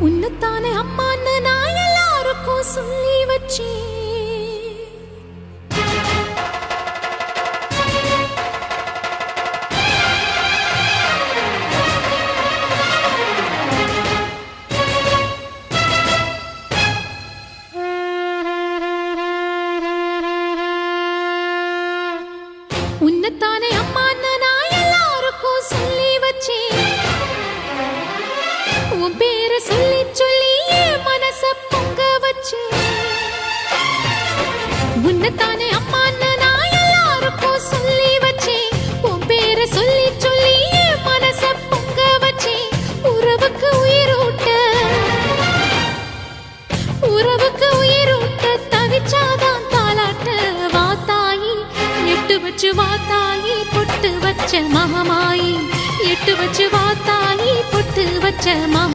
உன்னத்தானே அம்மான்னு நான் எல்லாருக்கும் சொல்லி வச்சேன். உன்னத்தானே அம்மான்னு நான் எல்லாருக்கும் சொல்லி வச்சேன். உன் பேரை சொல்லி சொல்லி என் மனச பொங்க வச்சேன். உன்னத்தானே அம்மான்னு நான் எல்லாருக்கும் சொல்லி வச்சேன். உன் பேரை சொல்லி சொல்லி என் மனச பொங்க வச்சேன். உறவுக்கு உயிரூட்ட தவிச்சாதான் தாலாட்ட வாத்தாயி எட்டு வச்சு வாத்தாயி பொட்டு வச்ச மகமாயி எட்டு வச்சு வாத்தாயி பொட்டு வச்ச